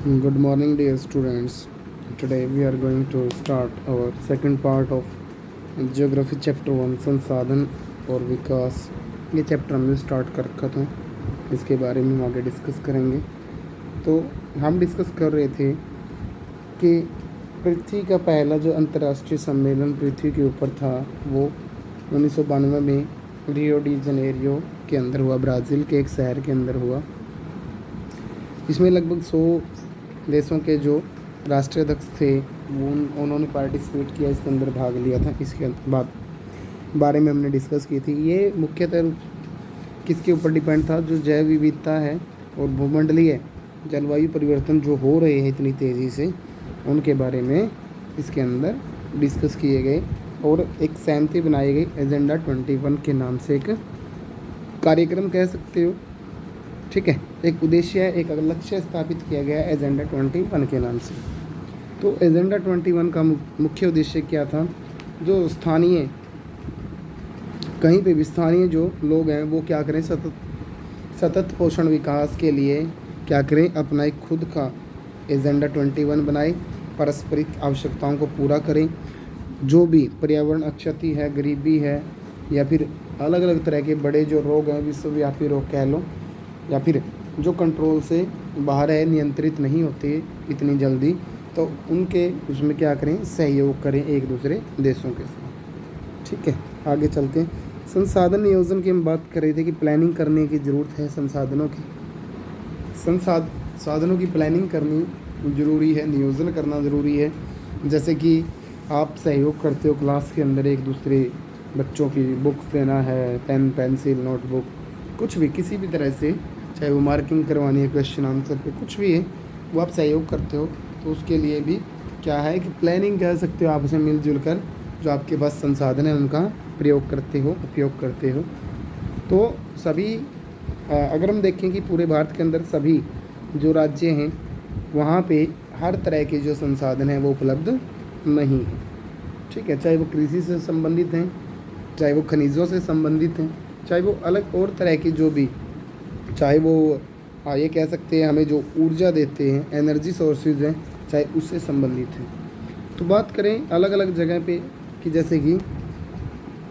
Good morning, dear students. Today we are going to start our second part of Geography Chapter 1 संसाधन और विकास। ये chapter हमने start कर रखा था, इसके बारे में हम आगे डिस्कस करेंगे। तो हम डिस्कस कर रहे थे कि पृथ्वी का पहला जो अंतर्राष्ट्रीय सम्मेलन पृथ्वी के ऊपर था वो 1992 में रियो डी जनेरियो के अंदर हुआ, ब्राज़ील के एक शहर के अंदर हुआ। इसमें लगभग 100 देशों के जो राष्ट्राध्यक्ष थे वो उन्होंने पार्टिसिपेट किया, इसके अंदर भाग लिया था। इसके बारे में हमने डिस्कस की थी। ये मुख्यतः किसके ऊपर डिपेंड था? जो जैव विविधता है और भूमंडलीय जलवायु परिवर्तन जो हो रहे हैं इतनी तेज़ी से, उनके बारे में इसके अंदर डिस्कस किए गए और एक सहमति बनाई गई। एजेंडा 21 के नाम से एक कार्यक्रम कह सकते हो, ठीक है। एक उद्देश्य है, एक लक्ष्य स्थापित किया गया एजेंडा 21 के नाम से। तो एजेंडा 21 का मुख्य उद्देश्य क्या था? जो स्थानीय कहीं पे भी स्थानीय जो लोग हैं वो क्या करें, सतत पोषण विकास के लिए क्या करें, अपना एक खुद का एजेंडा 21 बनाए, पारस्परिक आवश्यकताओं को पूरा करें। जो भी पर्यावरण क्षति है, गरीबी है, या फिर अलग अलग तरह के बड़े जो रोग हैं, विश्वव्यापी रोग कह लो, या फिर जो कंट्रोल से बाहर है, नियंत्रित नहीं होते इतनी जल्दी, तो उनके उसमें क्या करें, सहयोग करें एक दूसरे देशों के साथ, ठीक है। आगे चलते हैं। संसाधन नियोजन की हम बात कर रहे थे कि प्लानिंग करने की ज़रूरत है। संसाधनों की प्लानिंग करनी ज़रूरी है, नियोजन करना ज़रूरी है। जैसे कि आप सहयोग करते हो क्लास के अंदर, एक दूसरे बच्चों की बुक्स देना है, पेन पेंसिल नोटबुक, कुछ भी किसी भी तरह से, चाहे वो मार्किंग करवानी है क्वेश्चन आंसर पे, कुछ भी है, वो आप सहयोग करते हो। तो उसके लिए भी क्या है कि प्लानिंग कह सकते हो, आपस में मिलजुल कर जो आपके पास संसाधन है उनका प्रयोग करते हो, उपयोग करते हो। तो सभी अगर हम देखें कि पूरे भारत के अंदर सभी जो राज्य हैं वहाँ पे हर तरह के जो संसाधन हैं वो उपलब्ध नहीं है, ठीक है। चाहे वो कृषि से संबंधित हैं, चाहे वो खनिजों से संबंधित हैं, चाहे वो अलग और तरह की जो भी, चाहे वो ये कह सकते हैं हमें जो ऊर्जा देते हैं, एनर्जी सोर्सेज हैं, चाहे उससे संबंधित हैं। तो बात करें अलग अलग जगह पे कि जैसे कि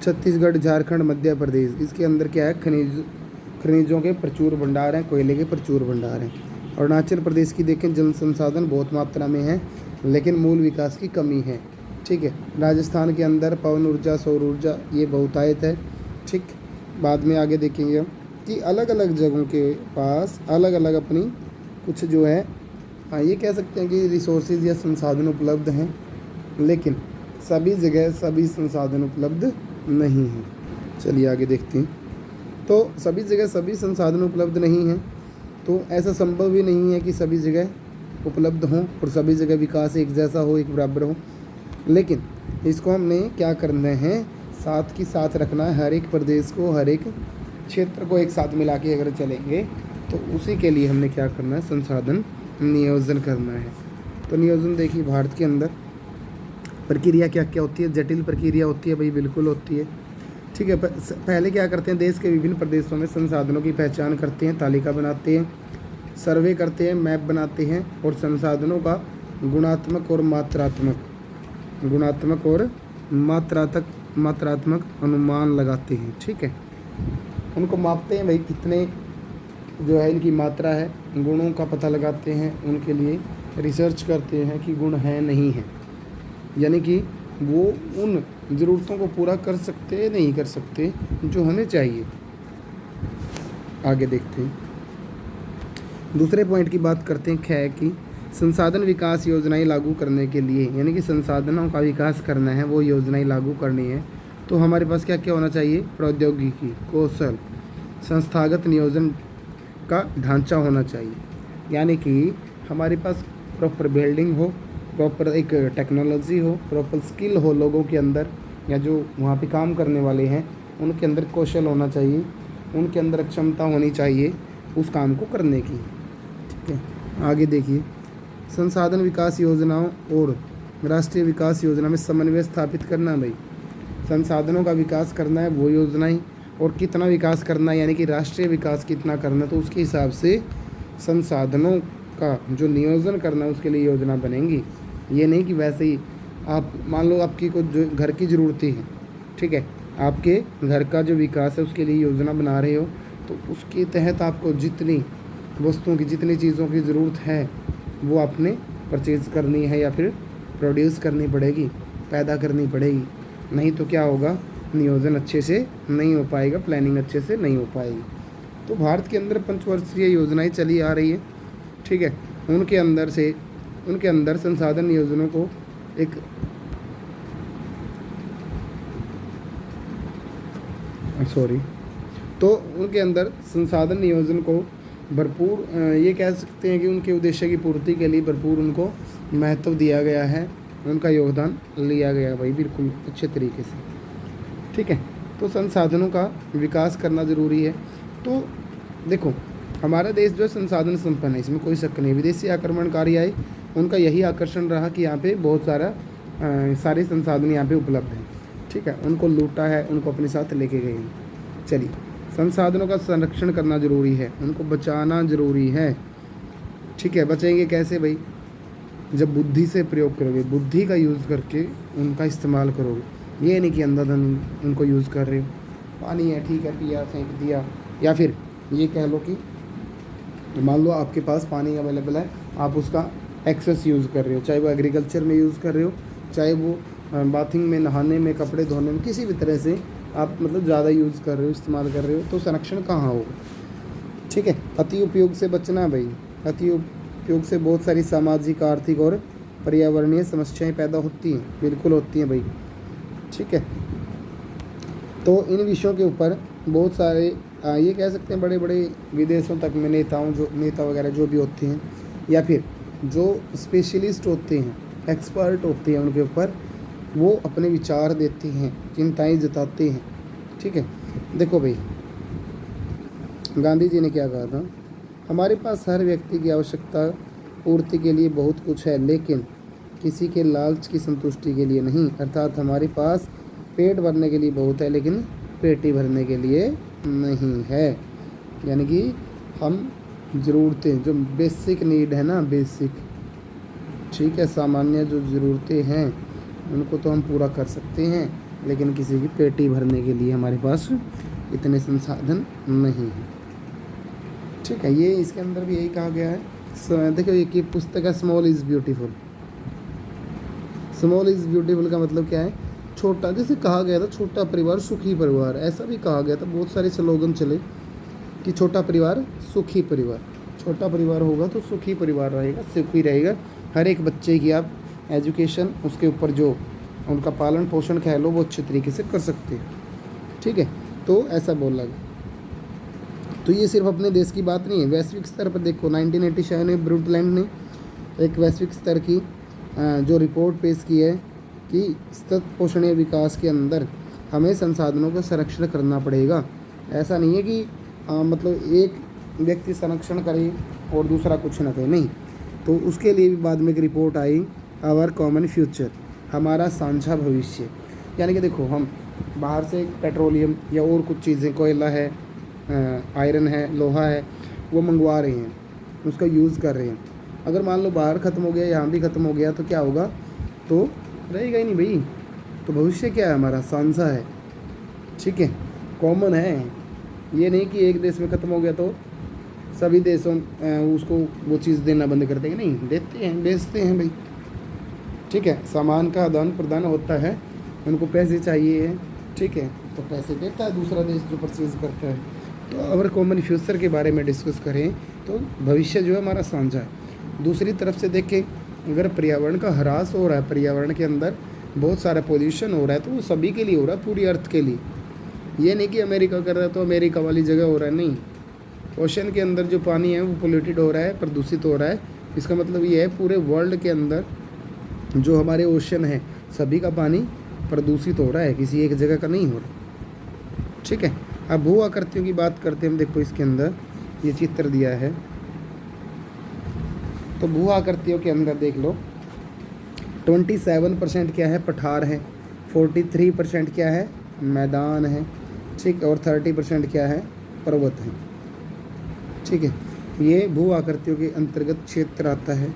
छत्तीसगढ़, झारखंड, मध्य प्रदेश, इसके अंदर क्या है, खनिजों के प्रचुर भंडार हैं, कोयले के प्रचुर भंडार हैं। अरुणाचल प्रदेश की देखें, जल संसाधन बहुत मात्रा में है लेकिन मूल विकास की कमी है, ठीक है। राजस्थान के अंदर पवन ऊर्जा, सौर ऊर्जा ये बहुतायत है, ठीक। बाद में आगे देखेंगे कि अलग अलग जगहों के पास अलग अलग अपनी कुछ जो है, हाँ ये कह सकते हैं कि रिसोर्सेज या संसाधन उपलब्ध हैं, लेकिन सभी जगह सभी संसाधन उपलब्ध नहीं हैं। चलिए आगे देखते हैं। तो सभी जगह सभी संसाधन उपलब्ध नहीं हैं, तो ऐसा संभव भी नहीं है कि सभी जगह उपलब्ध हों और सभी जगह विकास एक जैसा हो, एक बराबर हो। लेकिन इसको हमने क्या करना है, साथ की साथ रखना है। हर एक प्रदेश को, हर एक क्षेत्र को एक साथ मिला के अगर चलेंगे तो उसी के लिए हमने क्या करना है, संसाधन नियोजन करना है। तो नियोजन देखिए, भारत के अंदर प्रक्रिया क्या क्या होती है, जटिल प्रक्रिया होती है भाई, बिल्कुल होती है, ठीक है। पहले क्या करते हैं, देश के विभिन्न प्रदेशों में संसाधनों की पहचान करते हैं, तालिका बनाते हैं, सर्वे करते हैं, मैप बनाते हैं और संसाधनों का गुणात्मक और मात्रात्मक अनुमान लगाते हैं, ठीक है। उनको मापते हैं भाई, कितने जो है इनकी मात्रा है, गुणों का पता लगाते हैं, उनके लिए रिसर्च करते हैं कि गुण है नहीं है, यानी कि वो उन ज़रूरतों को पूरा कर सकते नहीं कर सकते जो हमें चाहिए। आगे देखते हैं, दूसरे पॉइंट की बात करते हैं, है कि संसाधन विकास योजनाएं लागू करने के लिए, यानी कि संसाधनों का विकास करना है, वो योजनाएं लागू करनी है, तो हमारे पास क्या क्या होना चाहिए, प्रौद्योगिकी, कौशल, संस्थागत नियोजन का ढांचा होना चाहिए। यानी कि हमारे पास प्रॉपर बिल्डिंग हो, प्रॉपर एक टेक्नोलॉजी हो, प्रॉपर स्किल हो लोगों के अंदर, या जो वहाँ पे काम करने वाले हैं उनके अंदर कौशल होना चाहिए, उनके अंदर क्षमता होनी चाहिए उस काम को करने की, ठीक है। आगे देखिए, संसाधन विकास योजनाओं और राष्ट्रीय विकास योजना में समन्वय स्थापित करना। भाई संसाधनों का विकास करना है, वो योजनाएं, और कितना विकास करना है, यानी कि राष्ट्रीय विकास कितना करना, तो उसके हिसाब से संसाधनों का जो नियोजन करना है उसके लिए योजना बनेंगी। ये नहीं कि वैसे ही आप मान लो आपकी कुछ जो घर की ज़रूरतें हैं, ठीक है, आपके घर का जो विकास है उसके लिए योजना बना रहे हो, तो उसके तहत आपको जितनी वस्तुओं की, जितनी चीज़ों की ज़रूरत है वो आपने परचेज़ करनी है या फिर प्रोड्यूस करनी पड़ेगी, पैदा करनी पड़ेगी। नहीं तो क्या होगा, नियोजन अच्छे से नहीं हो पाएगा, प्लानिंग अच्छे से नहीं हो पाएगी। तो भारत के अंदर पंचवर्षीय योजनाएं चली आ रही है, ठीक है। उनके अंदर संसाधन नियोजनों को एक तो उनके अंदर संसाधन नियोजन को भरपूर ये कह सकते हैं कि उनके उद्देश्य की पूर्ति के लिए भरपूर उनको महत्व दिया गया है, उनका योगदान लिया गया भाई बिल्कुल अच्छे तरीके से, ठीक है। तो संसाधनों का विकास करना ज़रूरी है। तो देखो हमारा देश जो है संसाधन संपन्न है, इसमें कोई शक नहीं। विदेशी आक्रमणकारी आए, उनका यही आकर्षण रहा कि यहाँ पे बहुत सारे संसाधन यहाँ पे उपलब्ध हैं, ठीक है। उनको लूटा है, उनको अपने साथ लेके गए हैं। चलिए, संसाधनों का संरक्षण करना ज़रूरी है, उनको बचाना ज़रूरी है, ठीक है। बचेंगे कैसे भाई, जब बुद्धि से प्रयोग करोगे, बुद्धि का यूज़ करके उनका इस्तेमाल करोगे। ये नहीं कि अंधाधुंध उनको यूज़ कर रहे हो, पानी है ठीक है पिया फेंक दिया, या फिर ये कह लो कि मान लो आपके पास पानी अवेलेबल है, आप उसका एक्सेस यूज़ कर रहे हो, चाहे वो एग्रीकल्चर में यूज़ कर रहे हो, चाहे वो बाथिंग में, नहाने में, कपड़े धोने में, किसी भी तरह से आप मतलब ज़्यादा यूज़ कर रहे हो, इस्तेमाल कर रहे हो, तो संरक्षण कहाँ होगा, ठीक है। अति उपयोग से बचना भाई, अति उपयोग से बहुत सारी सामाजिक, आर्थिक और पर्यावरणीय समस्याएं पैदा होती हैं, बिल्कुल होती हैं भाई, ठीक है। तो इन विषयों के ऊपर बहुत सारे ये कह सकते हैं बड़े बड़े विदेशों तक में नेता वगैरह जो भी होते हैं, या फिर जो स्पेशलिस्ट होते हैं, एक्सपर्ट होते हैं, उनके ऊपर वो अपने विचार देते हैं, चिंताएं जताते हैं, ठीक है। देखो भाई, गांधी जी ने क्या कहा था, हमारे पास हर व्यक्ति की आवश्यकता पूर्ति के लिए बहुत कुछ है, लेकिन किसी के लालच की संतुष्टि के लिए नहीं। अर्थात हमारे पास पेट भरने के लिए बहुत है, लेकिन पेटी भरने के लिए नहीं है। यानी कि हम ज़रूरतें, जो बेसिक नीड है ना, बेसिक, ठीक है, सामान्य जो ज़रूरतें हैं उनको तो हम पूरा कर सकते हैं, लेकिन किसी की पेटी भरने के लिए हमारे पास इतने संसाधन नहीं हैं, ठीक है। ये इसके अंदर भी यही कहा गया है। देखो ये पुस्तक है small is beautiful. Small is beautiful का मतलब क्या है, छोटा, जैसे कहा गया था छोटा परिवार सुखी परिवार, ऐसा भी कहा गया था, बहुत सारे स्लोगन चले कि छोटा परिवार सुखी परिवार, छोटा परिवार होगा तो सुखी परिवार रहेगा, सुखी रहेगा। हर एक बच्चे की आप एजुकेशन, उसके ऊपर जो उनका पालन पोषण कह लो, वो अच्छे तरीके से कर सकते हैं, ठीक है। तो ऐसा बोला गया। तो ये सिर्फ अपने देश की बात नहीं है, वैश्विक स्तर पर देखो 1987 में ब्रुंटलैंड ने एक वैश्विक स्तर की जो रिपोर्ट पेश की है कि सतत पोषणीय विकास के अंदर हमें संसाधनों का संरक्षण करना पड़ेगा। ऐसा नहीं है कि मतलब एक व्यक्ति संरक्षण करे और दूसरा कुछ ना करे, नहीं। तो उसके लिए भी बाद में एक रिपोर्ट आई, आवर कॉमन फ्यूचर, हमारा साझा भविष्य। यानी कि देखो हम बाहर से पेट्रोलियम या और कुछ चीज़ें, कोयला है, आयरन है, लोहा है, वो मंगवा रहे हैं, उसका यूज़ कर रहे हैं। अगर मान लो बाहर ख़त्म हो गया, यहाँ भी ख़त्म हो गया, तो क्या होगा, तो रहेगा ही नहीं भाई। तो भविष्य क्या है, हमारा साझा है, ठीक है, कॉमन है। ये नहीं कि एक देश में ख़त्म हो गया तो सभी देशों उसको वो चीज़ देना बंद कर देंगे, नहीं, देते हैं, बेचते हैं भाई, ठीक है। सामान का आदान प्रदान होता है, उनको पैसे चाहिए, ठीक है, तो पैसे देता है दूसरा देश जो परचेज़ करता है। तो अगर कॉमन फ्यूचर के बारे में डिस्कस करें तो भविष्य जो है हमारा साझा है। दूसरी तरफ से देखें, अगर पर्यावरण का ह्रास हो रहा है, पर्यावरण के अंदर बहुत सारा पोल्यूशन हो रहा है, तो वो सभी के लिए हो रहा है, पूरी अर्थ के लिए। ये नहीं कि अमेरिका कर रहा है तो अमेरिका वाली जगह हो रहा है, नहीं। ओशन के अंदर जो पानी है वो पोल्यूटेड हो रहा है, प्रदूषित हो रहा है। इसका मतलब ये है पूरे वर्ल्ड के अंदर जो हमारे ओशन है सभी का पानी प्रदूषित हो रहा है, किसी एक जगह का नहीं हो रहा, ठीक है। अब भू आकृतियों की बात करते हैं हम। देखो इसके अंदर ये चित्र दिया है, तो भू आकृतियों के अंदर देख लो 27% क्या है, पठार है, 43% क्या है, मैदान है, ठीक, और 30% क्या है, पर्वत है, ठीक है। ये भू आकृतियों के अंतर्गत क्षेत्र आता है।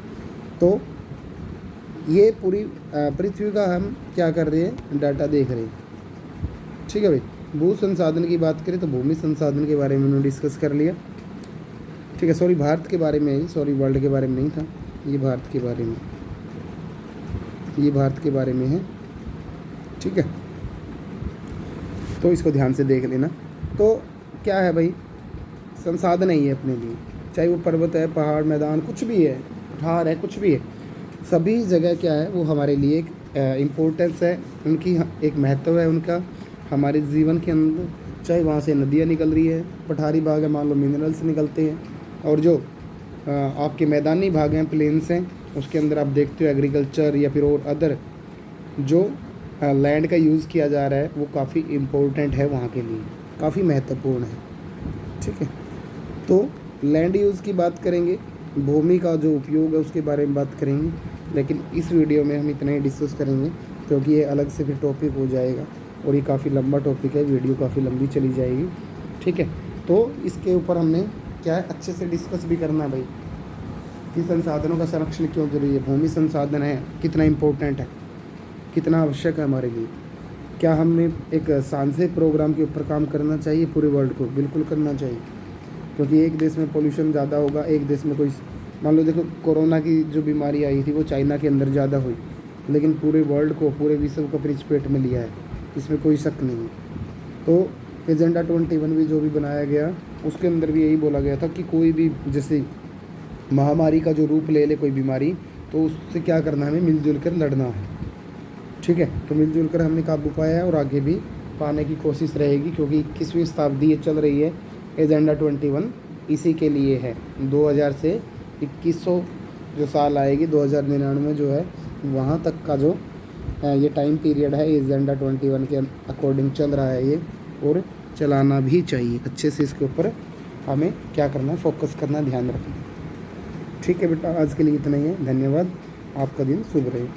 तो ये पूरी पृथ्वी का हम क्या कर रहे हैं, डाटा देख रहे हैं। ठीक है भाई, भू संसाधन की बात करें तो भूमि संसाधन के बारे में उन्होंने डिस्कस कर लिया। ठीक है, सॉरी भारत के बारे में ही, सॉरी वर्ल्ड के बारे में नहीं था, ये भारत के बारे में, ये भारत के बारे में है। ठीक है, तो इसको ध्यान से देख लेना। तो क्या है भाई, संसाधन है ये अपने लिए, चाहे वो पर्वत है, पहाड़, मैदान, कुछ भी है, पठार है, कुछ भी है, सभी जगह क्या है वो हमारे लिए एक इम्पोर्टेंस है, उनकी एक महत्व है उनका हमारे जीवन के अंदर। चाहे वहाँ से नदियाँ निकल रही है, पठारी भाग है, मान लो मिनरल्स निकलते हैं, और जो आपके मैदानी भाग हैं, प्लेन्स हैं, उसके अंदर आप देखते हो एग्रीकल्चर या फिर और अदर जो लैंड का यूज़ किया जा रहा है वो काफ़ी इम्पोर्टेंट है, वहाँ के लिए काफ़ी महत्वपूर्ण है। ठीक है, तो लैंड यूज़ की बात करेंगे, भूमि का जो उपयोग है उसके बारे में बात करेंगे, लेकिन इस वीडियो में हम इतना ही डिस्कस करेंगे क्योंकि ये अलग से फिर टॉपिक हो जाएगा और ये काफ़ी लंबा टॉपिक है, वीडियो काफ़ी लंबी चली जाएगी। ठीक है, तो इसके ऊपर हमने क्या है अच्छे से डिस्कस भी करना है भाई कि संसाधनों का संरक्षण क्यों जरूरी है, भूमि संसाधन है कितना इम्पोर्टेंट है, कितना आवश्यक है हमारे लिए। क्या हमने एक सांझे प्रोग्राम के ऊपर काम करना चाहिए पूरे वर्ल्ड को? बिल्कुल करना चाहिए, क्योंकि एक देश में पोल्यूशन ज़्यादा होगा, एक देश में कोई, मान लो देखो कोरोना की जो बीमारी आई थी वो चाइना के अंदर ज़्यादा हुई, लेकिन पूरे वर्ल्ड को, पूरे विश्व को अपनी चपेट में लिया है, इसमें कोई शक नहीं है। तो एजेंडा 21 भी जो भी बनाया गया उसके अंदर भी यही बोला गया था कि कोई भी जैसे महामारी का जो रूप ले ले कोई बीमारी, तो उससे क्या करना है, हमें मिलजुल कर लड़ना है। ठीक है, तो मिलजुल कर हमने काबू पाया है और आगे भी पाने की कोशिश रहेगी, क्योंकि 21वीं शताब्दी ये चल रही है, एजेंडा 21 इसी के लिए है। 2000 से 2100 जो साल आएगी, 2099 जो है वहाँ तक का जो ये टाइम पीरियड है, एजेंडा 21 के अकॉर्डिंग चल रहा है ये, और चलाना भी चाहिए अच्छे से। इसके ऊपर हमें क्या करना है, फोकस करना, ध्यान रखना। ठीक है बेटा, आज के लिए इतना ही है, धन्यवाद, आपका दिन शुभ रहे।